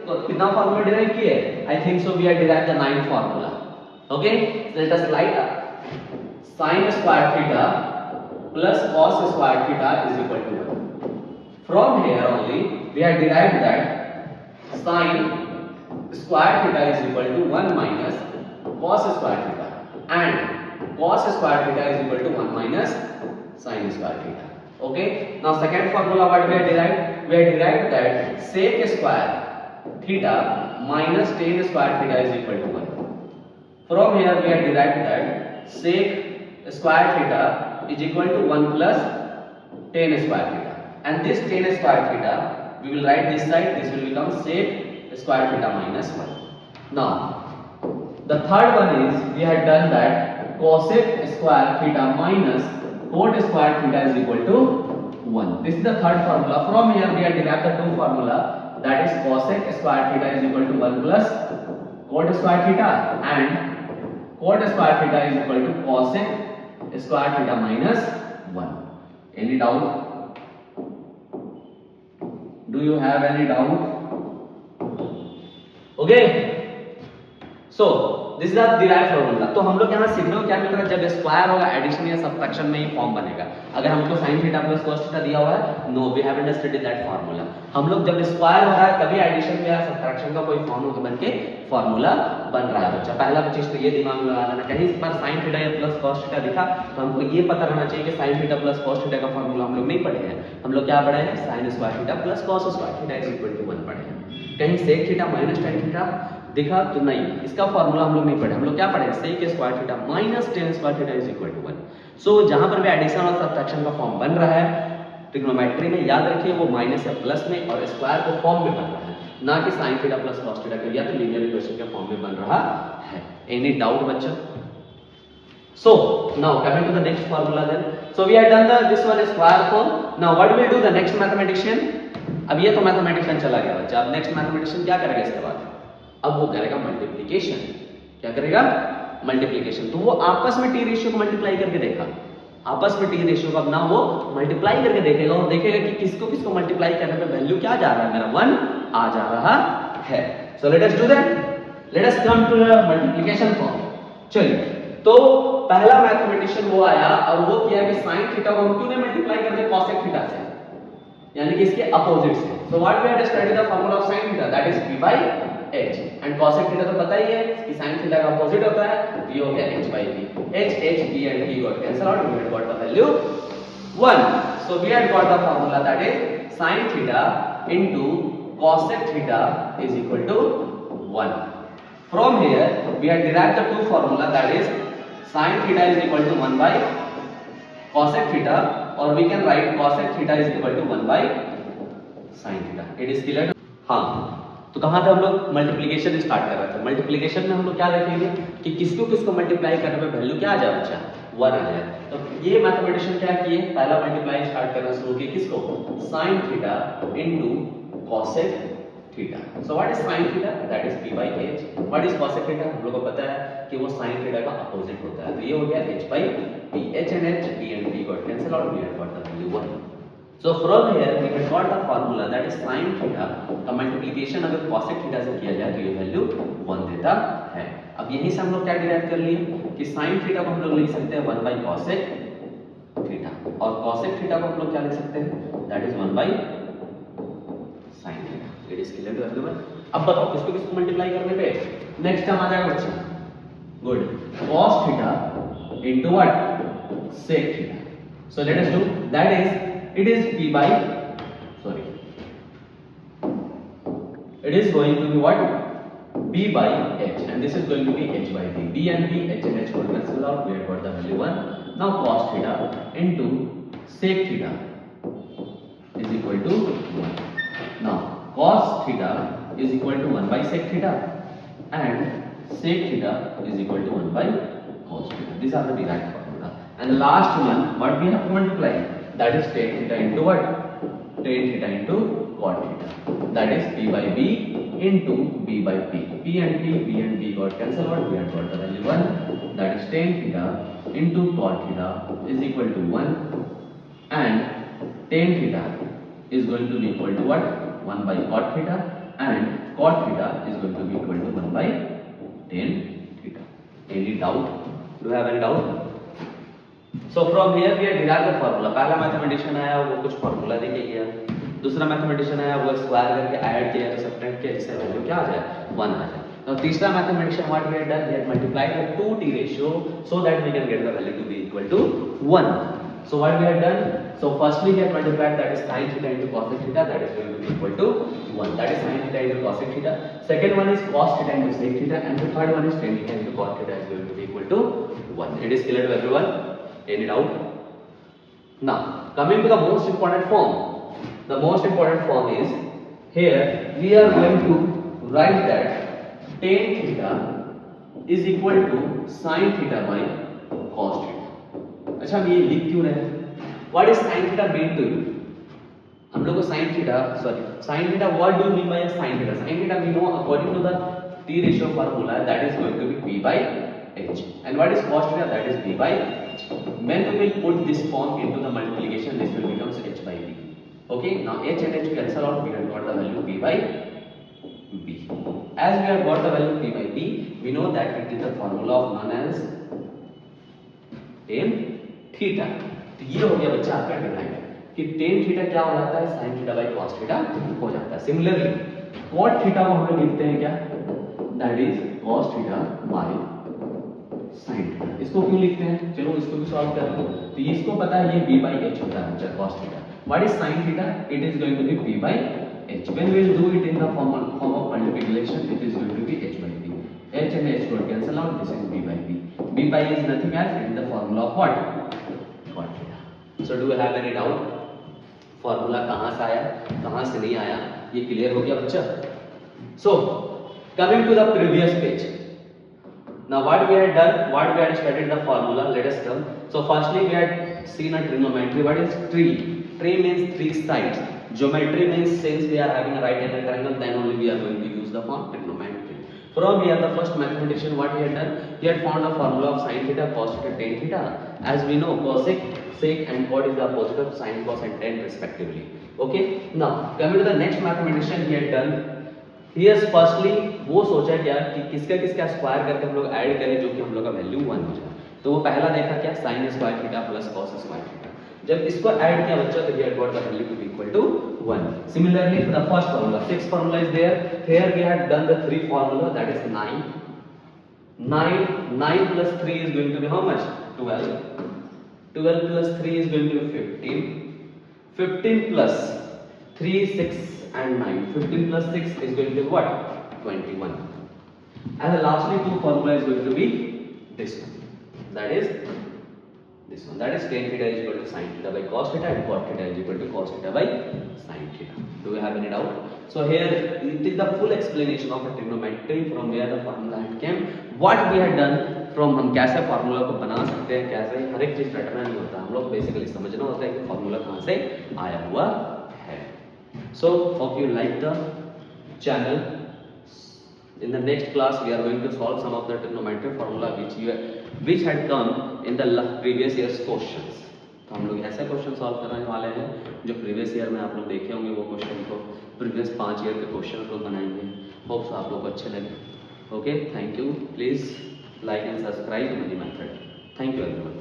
तो कितना formula derive किए? I think so we have derived the 9th formula. Okay, let us write sin square theta plus cos square theta is equal to 1. From here only we have derived that sin square theta is equal to 1 minus cos square theta, and cos square theta is equal to 1 minus sin square theta. Okay, now second formula what we have derived? We have derived that sec square theta minus tan square theta is equal to 1. From here we have derived that sec square theta is equal to 1 plus tan square theta, and this tan square theta we will write this side, this will become sec square theta minus 1. Now the third one is we had done that cosec square theta minus cot square theta is equal to 1. This is the third formula. From here we have derived the two formula, that is cosec square theta is equal to 1 plus cot square theta, and cot square theta is equal to cosec square theta minus 1. Any doubt? Do you have any doubt? Okay, so this is the derive formula. तो हम लोग यहाँ सीखने को क्या मिल रहा है? जब स्क्वायर होगा एडिशन या सब्ट्रैक्शन में ही फॉर्म बनेगा. अगर हमको sin theta plus cos theta दिया हुआ है, no we haven't studied that formula. हम लोग जब स्क्वायर हो रहा है तभी एडिशन या सब्ट्रैक्शन का कोई फॉर्म होकर बनके फार्मूला बन रहा है. बच्चा पहला चीज तो ये दिमाग में लगा देना, कहीं पर sin थीटा या प्लस cos थीटा दिखा तो हमको ये पता रहना चाहिए कि sin theta plus cos theta का फार्मूला हम लोग नहीं पढ़े हैं. हम लोग क्या पढ़े हैं? sin square theta plus cos square theta is equal to 1 पढ़े हैं. कहीं sec theta minus tan theta दिखा तो नहीं, इसका फार्मूला हम लोग नहीं पढ़े. हम लोग क्या पढ़े? sec square theta minus tan square theta is equal to 1. So जहां पर भी एडिशन और सब्ट्रैक्शन का फॉर्म बन रहा है ट्रिग्नोमेट्री में, याद रखिए वो माइनस या प्लस में और स्क्वायर को फॉर्म में बन रहा है, ना कि sin theta plus cos theta के या तो लीनियर इक्वेशन के फॉर्म में बन रहा है. एनी डाउट बच्चा? So now coming to the next formula then. So we have done this one square form. Now what will do the next mathematician? अब ये तो मैथमेटिशियन चला गया बच्चा. अब नेक्स्ट मैथमेटिशियन क्या करेगा इसके बाद? अब वो करेगा मल्टीप्लिकेशन. क्या करेगा? मल्टीप्लिकेशन. तो वो आपस में टी रेशियो को मल्टीप्लाई करके देखा, आपस में टी रेशियो को अब ना वो मल्टीप्लाई करके देखेगा और देखेगा कि किसको किसको मल्टीप्लाई करने पे वैल्यू क्या जा रहा है, मेरा 1 आ जा रहा है. So let us do that. Let us come to the multiplication form. चलिए, तो पहला मैथमेटिशियन वो आया और वो किया कि sin थीटा को हम क्यों नहीं मल्टीप्लाई करते cosec थीटा से, यानी कि इसके अपोजिट से. So what we have studied the formula of sin theta, that is p by h, and cosec theta तो पता ही है कि sin थीटा का अपोजिट होता है, तो ये हो गया h by p. h p and p got cancel out, we had got the value 1. so we had got the formula that is sin theta into cosec theta is equal to 1. From here we have derived the two formula, that is sin theta is equal to 1 by cosec theta, or we can write cosec theta is equal to 1 by sin theta. It is clear? हाँ, तो कहाँ थे हम लोग? Multiplication start कर रहे थे. Multiplication में हम लोग क्या देखेंगे कि किसको किसको मल्टीप्लाई करने पे वैल्यू क्या आ जाए बच्चा? 1 आ जाए. तो ये मैथमेटिशियन क्या किए? पहला मल्टीप्लाई स्टार्ट करना शुरू किए. किसको? sin theta into cosec theta. So what is sin theta? That is p by h. What is cosec theta? हम लोग को पता है कि वो sin थीटा का अपोजिट होता है, तो ये हो गया h by p. h and h, p and p got cancel out, we have got the value 1. So from here we have got the formula, that is sin theta का multiplication अगर cosec theta से किया जाए तो ये value 1 देता है. अब यहीं से हम लोग क्या डिराइव कर लिए कि sin थीटा को हम लोग लिख सकते हैं 1 by cosec थीटा, और cosec थीटा को हम लोग क्या लिख सकते हैं? That is 1 by sin theta. It is clear to everyone? अब बताओ किसको किसको मल्टीप्लाई करने पे नेक्स्ट टर्म आ जाएगा बच्चा? Good. cos theta into what? sec theta. So let us do, that is it is p by, sorry, it is going to be what? b by h, and this is going to be h by p. b and p, h and h got cancel out, we have got the value 1. Now cos theta into sec theta is equal to 1. Now cos theta is equal to 1 by sec theta, and sec theta is equal to 1 by cos theta. These are the derived formula. And the last one, what we have to multiply? That is tan theta into what? Tan theta into cot theta. That is p by b into b by p. p and b got cancel out, we have got the value 1. That is tan theta into cot theta is equal to 1, and tan theta is going to be equal to what? 1 by cot theta, and cot going to be equal to 1 by tan theta. Any doubt? Do you have any doubt? So from here we have derived the formula. पहला mathematician आया वो कुछ formula देके गया, दूसरा mathematician आया वो square करके ऐड किया तो सब्ट्रैक्ट किया जिससे वैल्यू क्या आ जाए 1 आ जाए. Now तीसरा mathematician what we had done, we had multiplied the 2t ratio so that we can get the value to be equal to 1. So what we had done, so firstly we had multiplied that is sin theta into cos theta, that is going to be equal to 1, that is sin theta into cos theta. Second one is cos theta into sec theta, and the third one is tan theta into cos theta is going to be equal to 1. It is clear to everyone? Any doubt? Now coming to the most important form, the most important form is here we are going to write that tan theta is equal to sin theta by cos theta. अच्छा हम ये लिख क्यों रहे हैं? What is sin theta mean to you? हम लोग को sin theta what do you mean by sin theta? Sin theta we know according to the T ratio formula that is going to be P by H, and what is cos theta? That is B by H. When we will put this form into the multiplication, this will becomes H by B. Okay, now H and H cancel out, we have got the value P by B. As we have got the value P by B, we know that it is the formula of known as tan theta. तो ये हो गया बच्चा आपका derive कि tan theta क्या हो जाता है sin theta by cos theta हो जाता है. सिमिलरली cot थीटा को हम लोग लिखते हैं क्या, that is cos theta by sin theta. इसको क्यों लिखते हैं, चलो इसको भी सॉल्व कर लो. तो इसको पता है ये b by h होता है बच्चा cos theta. What is sin theta? It is going to be b by h. When we will do it in the form of multiplication, it is going to be h by b. H and h got cancel out. This is b by b. B by is nothing else in the formula of what? Cot theta. So do you have any doubt? Formula कहाँ से आया, कहाँ से नहीं आया, ये clear हो गया बच्चा? So coming to the previous page. Now what we had done, what we had studied the formula. Let us come. So firstly we had seen a trigonometry. What is tree? Tree means three sides. Geometry means since we are having a right angle triangle, then only we are going to use the form trigonometry. From here, the first mathematician what he had done, he had found the formula of sin theta, cos theta, tan theta. As we know, cosec, sec, and cot is the opposite of sin, cos, and tan respectively. Okay. Now coming to the next mathematician, he had done. He has firstly वो सोचा क्या कि किसका किसका square करके हम लोग add करें जो कि हम लोग का वैल्यू 1 हो जाए. तो वो पहला देखा क्या, sin square theta plus cos square theta. जब इसको ऐड किया बच्चा तो he had got the value to be equal to 1. Similarly for the first formula, sixth formula is there. Here we had done the three formula, that is 9 plus 3 is going to be how much? 12. 12 plus 3 is going to be 15. 15 plus 3, 6 and 9. 15 plus 6 is going to be what? 21. And the lastly two formula is going to be this one. That is this one. That is tan theta is equal to sin theta by cos theta and cot theta is equal to cos theta by sin theta. Do you have any doubt? So here it is the full explanation of the trigonometry from where the formula came. What we had done from हम कैसे formula को बना सकते हैं, कैसे हर एक चीज रटना नहीं होता, हम लोग बेसिकली समझना होता है कि फार्मूला कहाँ से आया हुआ है. So hope you like the channel. In the next class we are going to solve some of the trigonometric formula which had come in the previous year's questions. तो हम लोग ऐसे क्वेश्चन सॉल्व करने वाले हैं जो प्रीवियस ईयर में आप लोग देखे होंगे, वो क्वेश्चन को प्रीवियस 5 ईयर के क्वेश्चन को बनाएंगे. होप्स आप लोग को अच्छे लगे. Okay, thank you. Please like and subscribe money method. Thank you everyone.